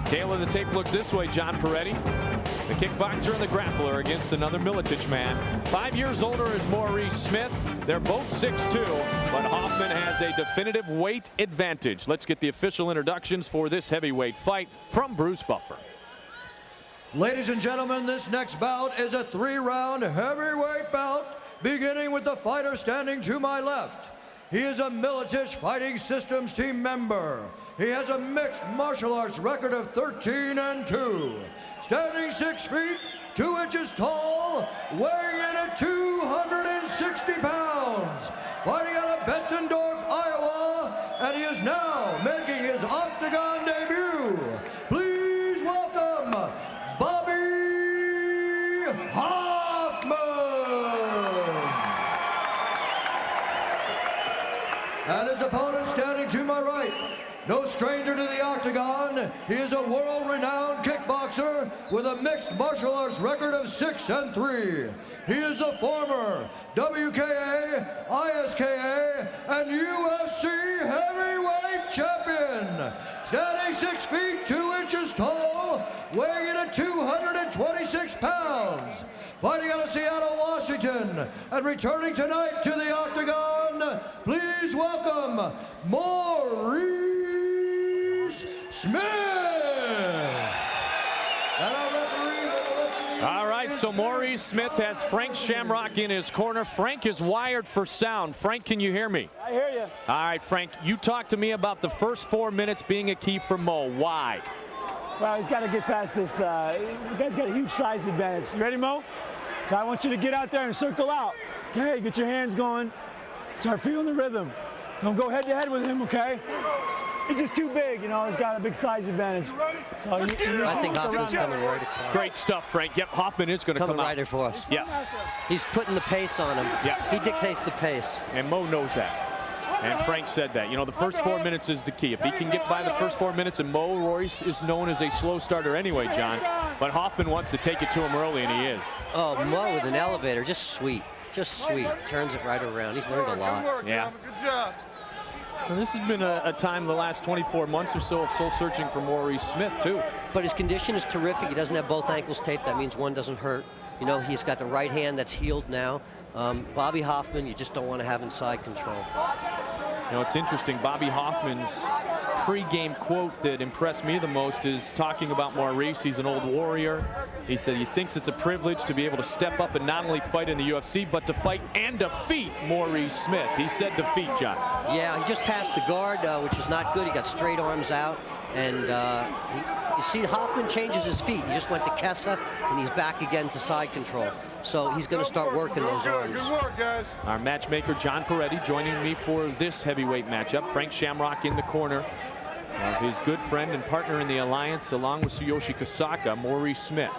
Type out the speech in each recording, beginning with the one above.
Tail of the tape looks this way, John Peretti. The kickboxer and the grappler against another Milicic man. 5 years older is Maurice Smith. They're both 6'2", but Hoffman has a definitive weight advantage. Let's get the official introductions for this heavyweight fight from Bruce Buffer. Ladies and gentlemen, this next bout is a 3-round heavyweight bout, beginning with the fighter standing to my left. He is a Milicic Fighting Systems team member. He has a mixed martial arts record of 13-2. Standing 6 feet, 2 inches tall, weighing in at 260 pounds. Fighting out of Bettendorf, Iowa, and he is now making his octagon debut. Please welcome Bobby Hoffman. And his opponent standing to my right. No stranger to the octagon, he is a world-renowned kickboxer with a mixed martial arts record of 6-3. He is the former WKA, ISKA, and UFC heavyweight champion. Standing 6 feet, 2 inches tall, weighing in at 226 pounds. Fighting out of Seattle, Washington, and returning tonight to the octagon, please welcome Maurice Smith. All right, so Maurice Smith has Frank Shamrock in his corner. Frank is wired for sound. Frank, can you hear me? I hear you. All right, Frank, you talked to me about the first 4 minutes being a key for Mo. Why? Well, he's got to get past this. You guys got a huge size advantage. You ready, Mo? So I want you to get out there and circle out. Okay, get your hands going. Start feeling the rhythm. Don't go head to head with him, okay? He's just too big, you know. He's got a big size advantage. So I think Hoffman's coming right across. Great stuff, Frank. Yep, Hoffman is going to come right out. for us. Yeah. He's putting the pace on him. Yeah. He dictates the pace. And Mo knows that. And Frank said that. You know, the first 4 minutes is the key. If he can get by the first 4 minutes, and Mo Royce is known as a slow starter anyway, John. But Hoffman wants to take it to him early, and he is. Oh, Mo with an elevator, just sweet. Just sweet. Turns it right around. He's learned a lot. Yeah. Good job. Well, this has been a time the last 24 months or so of soul searching for Maurice Smith, too. But his condition is terrific. He doesn't have both ankles taped. That means one doesn't hurt. You know, he's got the right hand that's healed now. Bobby Hoffman, you just don't want to have inside control. You know, it's interesting. Bobby Hoffman's pre-game quote that impressed me the most is talking about Maurice. He's an old warrior. He said he thinks it's a privilege to be able to step up and not only fight in the UFC, but to fight and defeat Maurice Smith. He said defeat, John. Yeah, he just passed the guard, which is not good. He got straight arms out. And you see Hoffman changes his feet. He just went to Kessa, and he's back again to side control. So he's going to start working those arms. Good work, guys. Our matchmaker, John Peretti, joining me for this heavyweight matchup. Frank Shamrock in the corner of his good friend and partner in the alliance, along with Tsuyoshi Kosaka, Maurice Smith.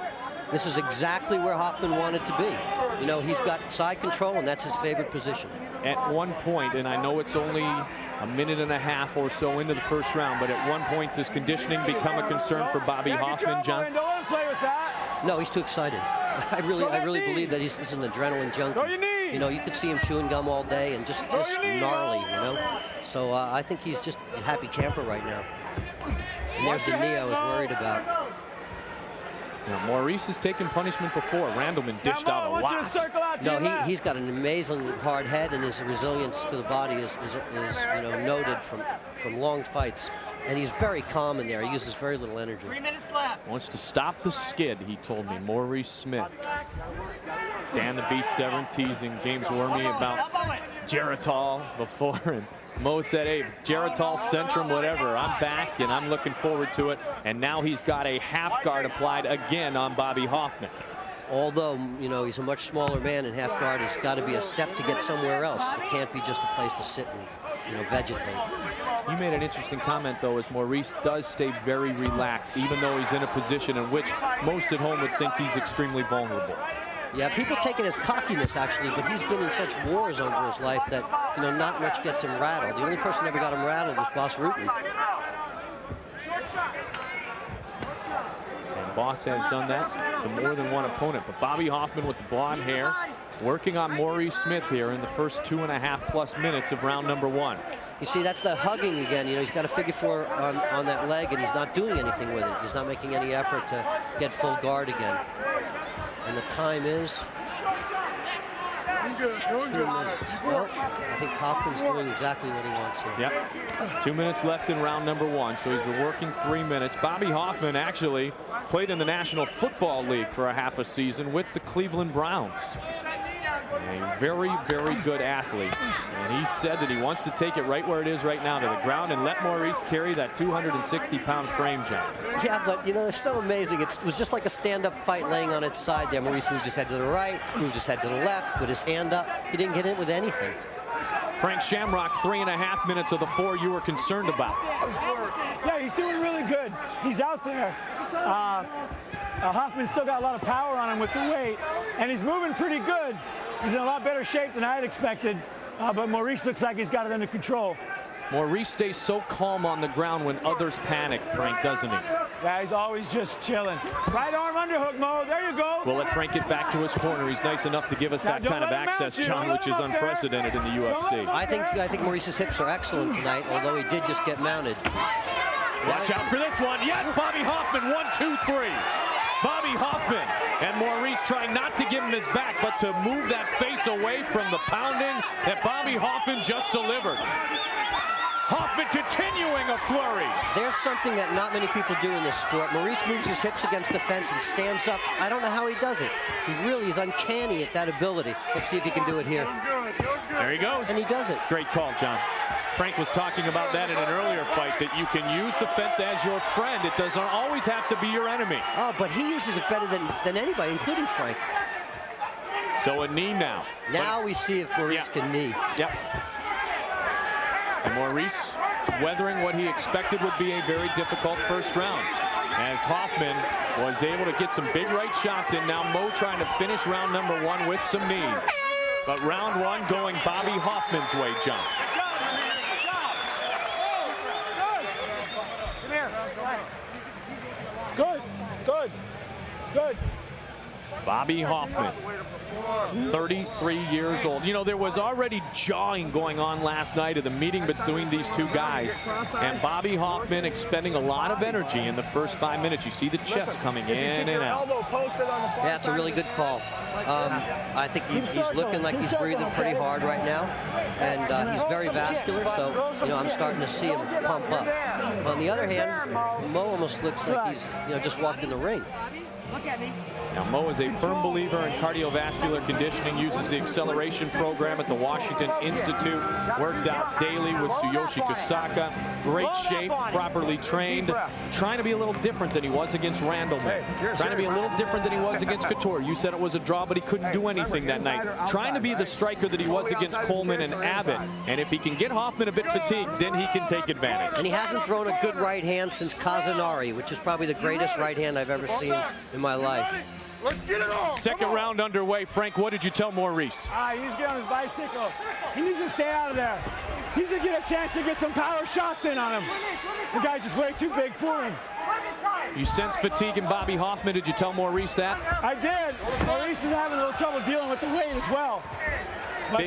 This is exactly where Hoffman wanted to be. You know, he's got side control, and that's his favorite position. At one point, and I know it's only a minute and a half or so into the first round, but at one point, does conditioning become a concern for Bobby Hoffman, John? Don't let him play with that. No, he's too excited. I really believe that he's an adrenaline junkie. You know, you could see him chewing gum all day and just gnarly, you know. So I think he's just a happy camper right now. And there's the knee I was worried about. Now, Maurice has taken punishment before. Randleman dished out a lot. No, he's got an amazing hard head, and his resilience to the body is you know, noted from long fights. And he's very calm in there. He uses very little energy. 3 minutes left. Wants to stop the skid, he told me. Maurice Smith. Dan the Beast Severn teasing James Wormy about Geritol before, and Mo said, hey, Geritol, Centrum, whatever, I'm back and I'm looking forward to it. And now he's got a half guard applied again on Bobby Hoffman. Although, you know, he's a much smaller man in half guard, he's got to be a step to get somewhere else. It can't be just a place to sit and, you know, vegetate. You made an interesting comment, though, as Maurice does stay very relaxed, even though he's in a position in which most at home would think he's extremely vulnerable. Yeah, people take it as cockiness, actually, but he's been in such wars over his life that, you know, not much gets him rattled. The only person that ever got him rattled was Boss Rutten. And Boss has done that to more than one opponent. But Bobby Hoffman with the blonde hair working on Maurice Smith here in the first 2.5+ minutes of round number 1. You see, that's the hugging again. You know, he's got a figure 4 on that leg, and he's not doing anything with it. He's not making any effort to get full guard again. And the time is 2 minutes. Well, I think Hoffman's doing exactly what he wants here. Yep. 2 minutes left in round number 1, so he's been working 3 minutes. Bobby Hoffman actually played in the National Football League for a half a season with the Cleveland Browns. A very, very good athlete. And he said that he wants to take it right where it is right now, to the ground, and let Maurice carry that 260-pound frame, John. Yeah, but, you know, it's so amazing. It was just like a stand-up fight laying on its side there. Maurice moved his head to the right, moved his head to the left, with his hand up. He didn't get in with anything. Frank Shamrock, 3.5 minutes of the 4 you were concerned about. Yeah, he's doing really good. He's out there. Hoffman's still got a lot of power on him with the weight, and he's moving pretty good. He's in a lot better shape than I had expected, but Maurice looks like he's got it under control. Maurice stays so calm on the ground when others panic, Frank, doesn't he? Yeah, he's always just chilling. Right arm underhook, Mo. There you go. We'll let Frank get back to his corner. He's nice enough to give us that kind of access, John, which is unprecedented in the UFC. I think Maurice's hips are excellent tonight, although he did just get mounted. Watch out for this one. Yes, Bobby Hoffman, 1, 2, 3. Bobby Hoffman and Maurice trying not to give him his back, but to move that face away from the pounding that Bobby Hoffman just delivered. Hoffman continuing a flurry. There's something that not many people do in this sport. Maurice moves his hips against the fence and stands up. I don't know how he does it. He really is uncanny at that ability. Let's see if he can do it here. There he goes. And he does it. Great call, John. Frank was talking about that in an earlier fight, that you can use the fence as your friend. It doesn't always have to be your enemy. Oh, but he uses it better than anybody, including Frank. So a knee now. Now we see if Maurice can knee. Yep. And Maurice weathering what he expected would be a very difficult first round, as Hoffman was able to get some big right shots in. Now Mo trying to finish round number 1 with some knees. But round 1 going Bobby Hoffman's way, John. Good, good, good. Bobby Hoffman, 33 years old. You know, there was already jawing going on last night of the meeting between these two guys. And Bobby Hoffman expending a lot of energy in the first 5 minutes. You see the chest coming in and out. Yeah, that's a really good call. I think he's looking like he's breathing pretty hard right now. And he's very vascular, so, you know, I'm starting to see him pump up. On the other hand, Mo almost looks like he's, you know, just walked in the ring. Now, Mo is a firm believer in cardiovascular conditioning, uses the acceleration program at the Washington Institute, works out daily with Tsuyoshi Kosaka. Great shape, properly trained, trying to be a little different than he was against Randleman. Trying to be a little different than he was against Couture. You said it was a draw, but he couldn't do anything that night. Trying to be the striker that he was against Coleman and Abbott. And if he can get Hoffman a bit fatigued, then he can take advantage. And he hasn't thrown a good right hand since Kazanari, which is probably the greatest right hand I've ever seen in my life. Let's get it on. Second round underway. Frank, what did you tell Maurice? He needs to get on his bicycle. He needs to stay out of there. He needs to get a chance to get some power shots in on him. The guy's just way too big for him. You sense fatigue in Bobby Hoffman. Did you tell Maurice that? I did. Maurice is having a little trouble dealing with the weight as well. But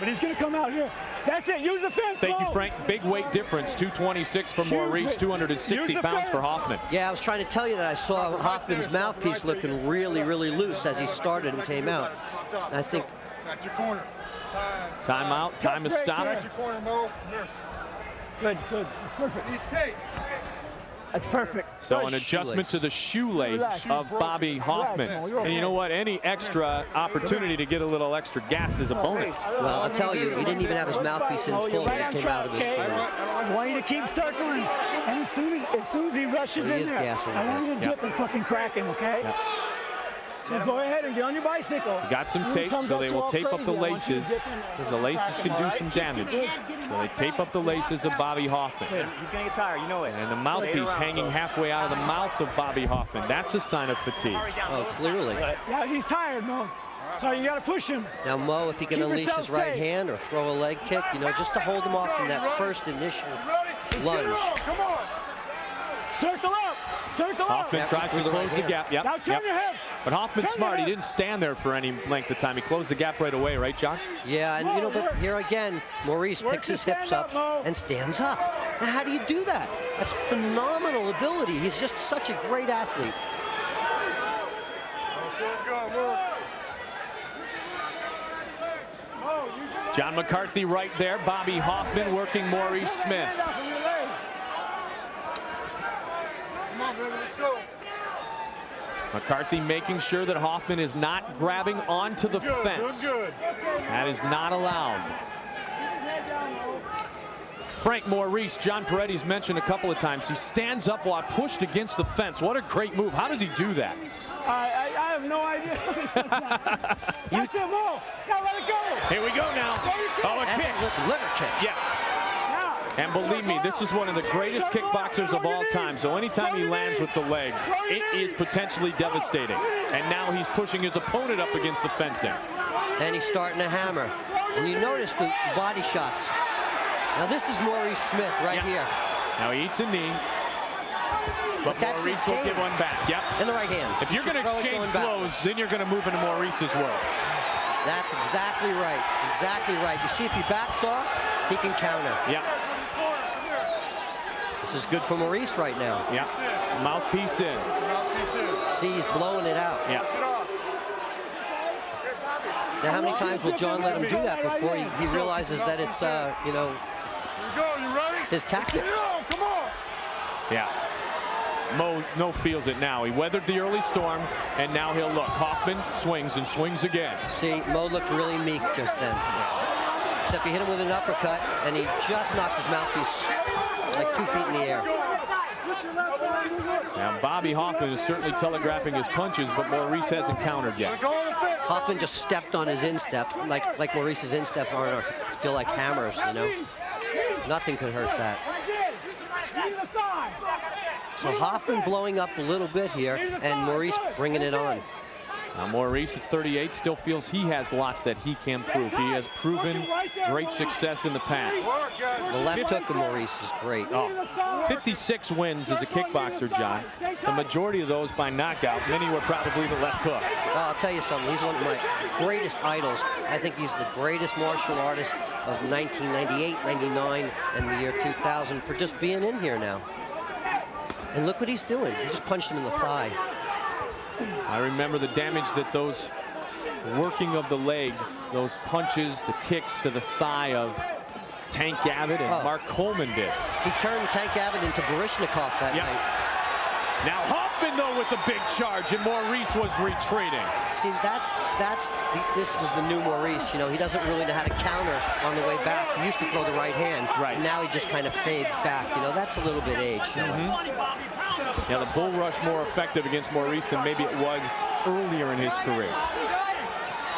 he's going to come out here. That's it. Use the fence. Thank you, Frank. Big weight difference. 226 for Maurice, 260 pounds for Hoffman. Yeah, I was trying to tell you that I saw Hoffman's mouthpiece looking really, really loose as he started and came out. And I think. Timeout. Time to stop. Good, good. Perfect. That's perfect. So an adjustment to the shoelace of Bobby Hoffman. And you know what? Any extra opportunity to get a little extra gas is a bonus. Well, I'll tell you, he didn't even have his mouthpiece in full when he came out of his corner. I want you to keep circling. And as soon as he rushes in there, I want you to dip and fucking crack him, okay? Yep. So go ahead and get on your bicycle. You got some tape, so they will tape up the laces, because the laces can do some damage. So they tape up the laces of Bobby Hoffman. He's going to get tired, you know it. And the mouthpiece hanging halfway out of the mouth of Bobby Hoffman. That's a sign of fatigue. Oh, clearly. Yeah, he's tired, Mo. So you got to push him. Now, Mo, if he can unleash his right hand or throw a leg kick, you know, just to hold him off from that first initial lunge. Come on. Circle up. Circle up. Hoffman tries to close the gap. Yep. Now turn your hips. But Hoffman's Turn smart. your He hips. didn't stand there for any length of time. He closed the gap right away, right, John? Yeah, and you know, but here again, Maurice Work picks to his hips stand up up, Mo. and stands up. Now, how do you do that? That's phenomenal ability. He's just such a great athlete. John McCarthy right there. Bobby Hoffman working Maurice Smith. McCarthy making sure that Hoffman is not grabbing onto the fence. That is not allowed. Frank Maurice, John Peretti's mentioned a couple of times, he stands up while pushed against the fence. What a great move. How does he do that? I have no idea. That's it, Mo. Now let it go. Here we go now. Oh, a kick. Liver kick. Yeah. And believe me, this is one of the greatest kickboxers of all time. So anytime he lands with the legs, it is potentially devastating. And now he's pushing his opponent up against the fencing. And he's starting to hammer. And you notice the body shots. Now this is Maurice Smith right here. Now he eats a knee. But That's Maurice his will game. get one back. Yep. In the right hand. If you're going to exchange blows, then you're going to move into Maurice's world. That's exactly right. Exactly right. You see, if he backs off, he can counter. Yeah. This is good for Maurice right now. Yeah. Mouthpiece in. See, he's blowing it out. Yeah. Now, how many times will John let him do that before he realizes that it's, you know, his tactic? Yeah. Mo feels it now. He weathered the early storm, and now he'll look. Hoffman swings and swings again. See, Mo looked really meek just then. Except he hit him with an uppercut, and he just knocked his mouthpiece like 2 feet in the air. Now, Bobby Hoffman is certainly telegraphing his punches, but Maurice hasn't countered yet. Hoffman just stepped on his instep, like Maurice's instep feel like hammers, you know. Nothing could hurt that. So Hoffman blowing up a little bit here, and Maurice bringing it on. Now Maurice at 38 still feels he has lots that he can prove. He has proven great success in the past. The left hook of Maurice is great. 56 wins as a kickboxer, John. The majority of those by knockout. Many were probably the left hook. I'll tell you something. He's one of my greatest idols. I think he's the greatest martial artist of 1998, 99, and the year 2000 for just being in here now. And look what he's doing. He just punched him in the thigh. I remember the damage that those working of the legs, those punches, the kicks to the thigh of Tank Abbott and Mark Coleman did. He turned Tank Abbott into Baryshnikov that night. Now Hoffman, though, with a big charge, and Maurice was retreating. See, this is the new Maurice. You know, he doesn't really know how to counter on the way back. He used to throw the right hand. Right. And now he just kind of fades back. You know, that's a little bit age. Yeah, the bull rush more effective against Maurice than maybe it was earlier in his career.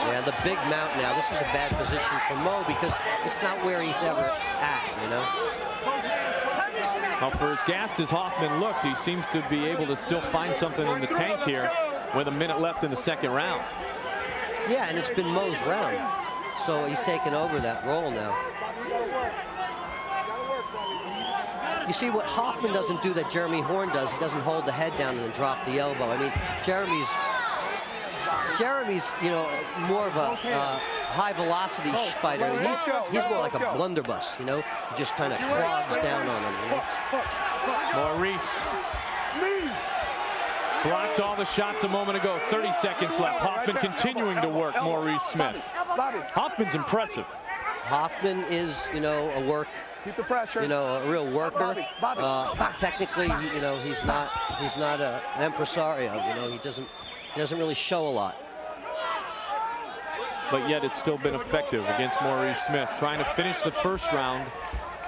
Yeah, the big mount now. This is a bad position for Mo because it's not where he's ever at, you know. Now, for as gassed as Hoffman looked, he seems to be able to still find something in the tank here with a minute left in the second round. Yeah, and it's been Mo's round. So he's taken over that role now. You see what Hoffman doesn't do that Jeremy Horn does, he doesn't hold the head down and then drop the elbow. I mean, Jeremy's, you know, more of a high velocity fighter. He's more like a blunderbuss, you know. He just kind of clogs down on him, you know? Maurice blocked all the shots a moment ago. 30 seconds left. Hoffman continuing to work Maurice Smith. Hoffman's impressive. Hoffman is, you know, a real worker. Technically, you know, he's not an impresario. You know, he doesn't really show a lot. But yet it's still been effective against Maurice Smith. Trying to finish the first round,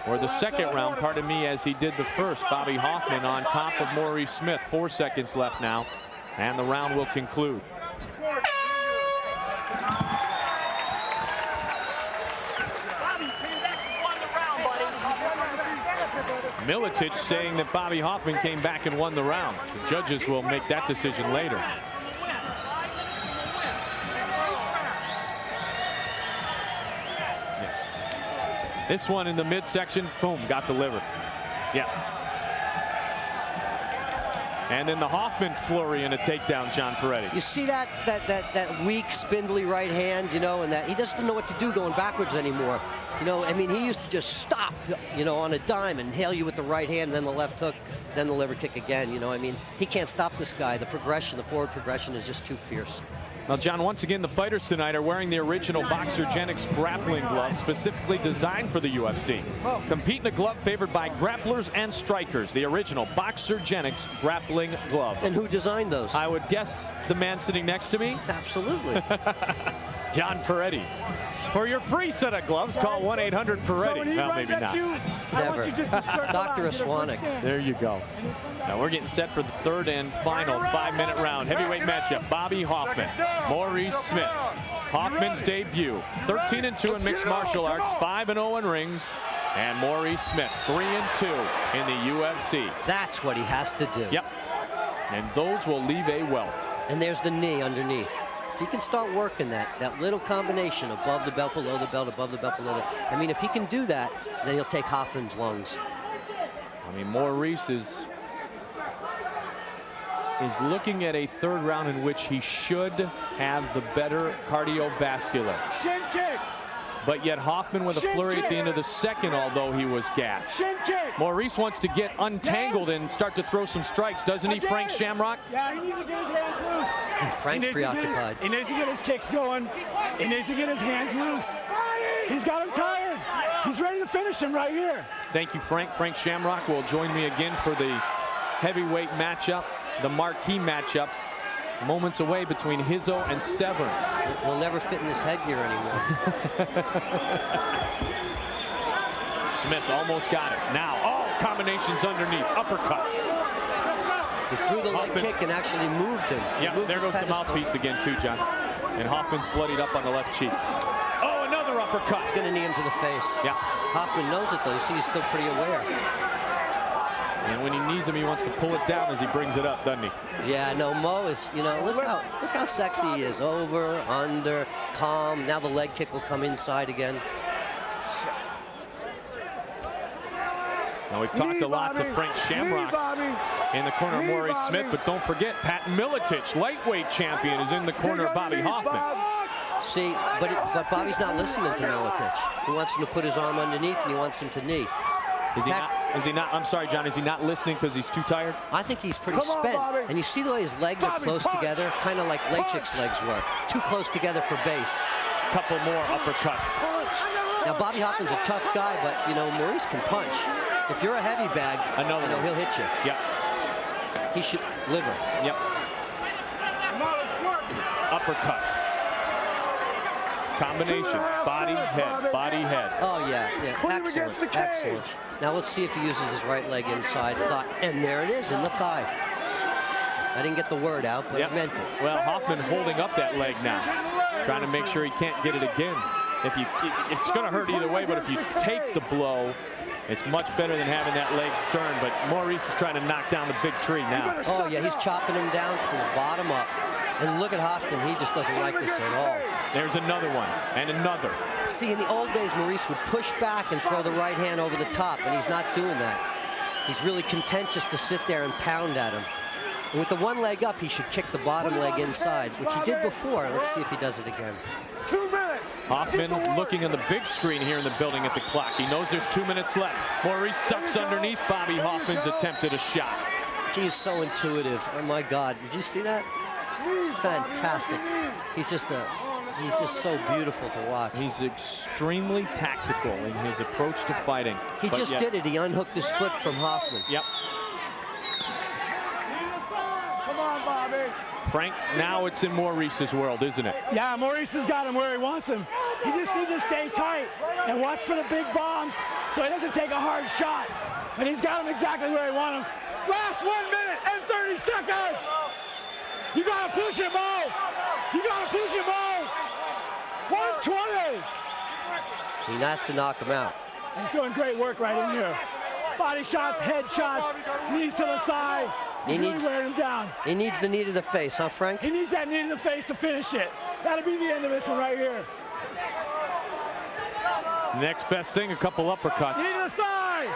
or the second round, pardon me, as he did the first. Bobby Hoffman on top of Maurice Smith. 4 seconds left now, and the round will conclude. Milicic saying that Bobby Hoffman came back and won the round. The judges will make that decision later. This one in the midsection, boom, got the liver. Yeah. And then the Hoffman flurry and a takedown, John Ferretti. You see that weak, spindly right hand, you know, and that he doesn't know what to do going backwards anymore. You know, I mean, he used to just stop, you know, on a dime and hail you with the right hand, then the left hook, then the liver kick again. You know, I mean, he can't stop this guy. The progression, the forward progression is just too fierce. Now, John, once again, the fighters tonight are wearing the original Boxergenics grappling gloves, specifically designed for the UFC. Compete in a glove favored by grapplers and strikers, the original Boxergenics grappling glove. And who designed those? I would guess the man sitting next to me. Absolutely. John Ferretti. For your free set of gloves, call 1-800-PERETTI. So when he well, runs maybe at not. you, I want you just to circle Dr. out, Aswanik. There you go. Now we're getting set for the third and final 5-minute round. Heavyweight matchup. Bobby Hoffman, Maurice Smith. Hoffman's debut, 13-2 in mixed martial arts, 5-0 in rings. And Maurice Smith, 3-2 in the UFC. That's what he has to do. Yep. And those will leave a welt. And there's the knee underneath. If he can start working that little combination above the belt, below the belt, above the belt, below the... I mean, if he can do that, then he'll take Hoffman's lungs. I mean, Maurice is looking at a third round in which he should have the better cardiovascular. Shin kick. But yet Hoffman with a flurry at the end of the second, although he was gassed. Shin kick. Maurice wants to get untangled and start to throw some strikes, doesn't he, Frank Shamrock? Yeah, he needs to get his hands loose. Frank's preoccupied. He needs to get his kicks going. He needs to get his hands loose. He's got him tired. He's ready to finish him right here. Thank you, Frank. Frank Shamrock will join me again for the heavyweight matchup, the marquee matchup. Moments away between Hizzo and Severn. He'll never fit in this headgear anymore. Smith almost got it. Now, all combinations underneath, uppercuts. He threw the leg kick and actually moved him. Yeah, there goes the mouthpiece again too, John. And Hoffman's bloodied up on the left cheek. Oh, another uppercut. He's going to knee him to the face. Yeah. Hoffman knows it, though. You see, he's still pretty aware. And when he knees him, he wants to pull it down as he brings it up, doesn't he? Yeah, no, Mo is, you know, look how sexy he is. Over, under, calm. Now the leg kick will come inside again. Now, we've talked a lot to Frank Shamrock in the corner of Maurice Smith, but don't forget, Pat Miletich, lightweight champion, is in the corner of Bobby Hoffman. See, but Bobby's not listening to Miletich. He wants him to put his arm underneath, and he wants him to knee. Is he not, I'm sorry, John, is he not listening because he's too tired? I think he's pretty spent. And you see the way his legs are close together, kind of like Lechik's legs were. Too close together for base. Couple more uppercuts. Now, Bobby Hoffman's a tough guy, but, you know, Maurice can punch. If you're a heavy bag, another you know, he'll hit you. Yep. He should liver. Yep. Uppercut. Combination, body, head. Oh, yeah. Excellent, excellent. Now let's see if he uses his right leg inside. And there it is, in the thigh. I didn't get the word out, but I meant it. Well, Hoffman holding up that leg now, trying to make sure he can't get it again. It's going to hurt either way, but if you take the blow, it's much better than having that leg stern. But Maurice is trying to knock down the big tree now. Oh, yeah, he's chopping him down from the bottom up. And look at Hoffman, he just doesn't like this at all. There's another one, and another. See, in the old days, Maurice would push back and throw the right hand over the top, and he's not doing that. He's really content just to sit there and pound at him. And with the one leg up, he should kick the bottom leg inside, which he did before. Let's see if he does it again. 2 minutes. Hoffman looking on the big screen here in the building at the clock. He knows there's 2 minutes left. Maurice ducks underneath Bobby Hoffman's attempted a shot. He's so intuitive. Oh, my God. Did you see that? Fantastic. He's just so beautiful to watch. He's extremely tactical in his approach to fighting. He just did it. He unhooked his foot from Hoffman. Yep. Come on, Bobby. Frank, now it's in Maurice's world, isn't it? Yeah, Maurice has got him where he wants him. He just needs to stay tight and watch for the big bombs so he doesn't take a hard shot. And he's got him exactly where he wants him. Last 1 minute and 30 seconds. You gotta push him, Mo. You gotta push him, Mo. 120. He has to knock him out. He's doing great work right in here. Body shots, head shots, knees to the thigh. He's really wearing him down. He needs the knee to the face, huh, Frank? He needs that knee to the face to finish it. That'll be the end of this one right here. Next best thing, a couple uppercuts. Knee to the thigh.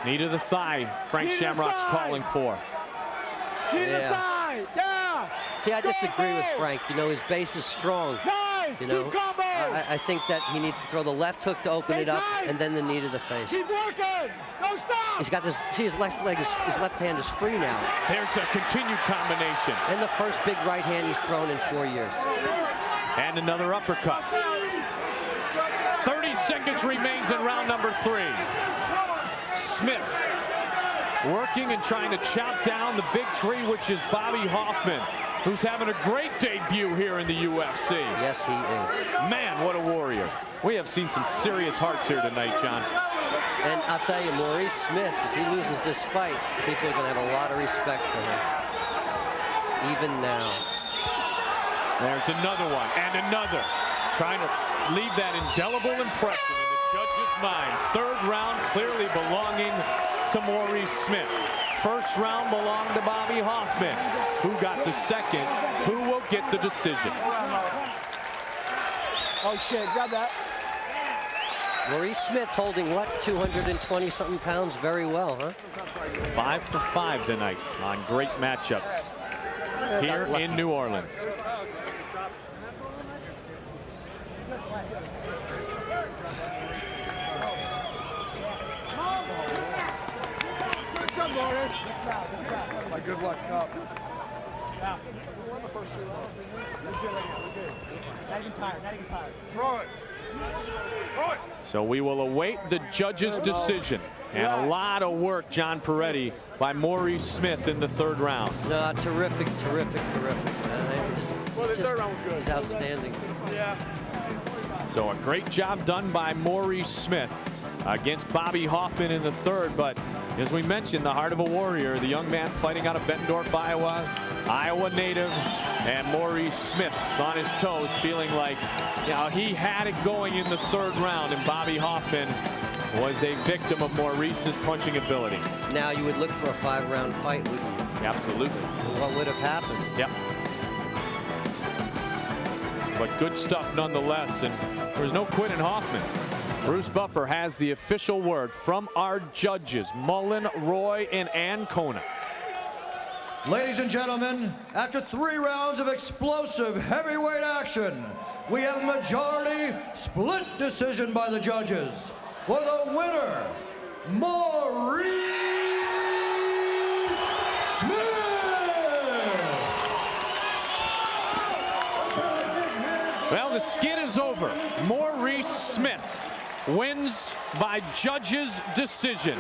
Knee to the thigh, Frank Shamrock's calling for. Knee to the thigh. Yeah. See, I disagree with Frank. You know, his base is strong. Nice. You know, Good combo. I think that he needs to throw the left hook to open it up, and then the knee to the face. Keep working. Don't stop. He's got this. See, his left leg is, his left hand is free now. There's a continued combination. And the first big right hand he's thrown in 4 years. And another uppercut. 30 seconds remains in round number 3. Smith working and trying to chop down the big tree, which is Bobby Hoffman, who's having a great debut here in the UFC. Yes, he is. Man, what a warrior. We have seen some serious hearts here tonight, John. And I'll tell you, Maurice Smith, if he loses this fight, people are going to have a lot of respect for him. Even now. There's another one and another. Trying to leave that indelible impression in the judge's mind. Third round clearly belonging to Maurice Smith. First round belonged to Bobby Hoffman. Who got the second? Who will get the decision? Oh, shit. Grab that. Maurice Smith holding, what, 220-something pounds very well, huh? 5 for 5 tonight on great matchups here in New Orleans. My good luck cup. Throw it. So we will await the judge's decision. And a lot of work, John Peretti, by Maurice Smith in the third round. No, terrific, terrific, terrific. He's outstanding. Yeah. So a great job done by Maurice Smith against Bobby Hoffman in the third. But as we mentioned, the heart of a warrior, the young man fighting out of Bettendorf, Iowa native, and Maurice Smith on his toes, feeling like, you know, he had it going in the third round, and Bobby Hoffman was a victim of Maurice's punching ability. Now you would look for a 5-round fight, wouldn't you? Absolutely. What would have happened? Yep. But good stuff nonetheless, and there's no quitting Hoffman. Bruce Buffer has the official word from our judges, Mullen, Roy, and Ancona. Ladies and gentlemen, after 3 rounds of explosive heavyweight action, we have a majority split decision by the judges. For the winner, Maurice Smith! Well, the skid is over. Maurice Smith wins by judges' decision.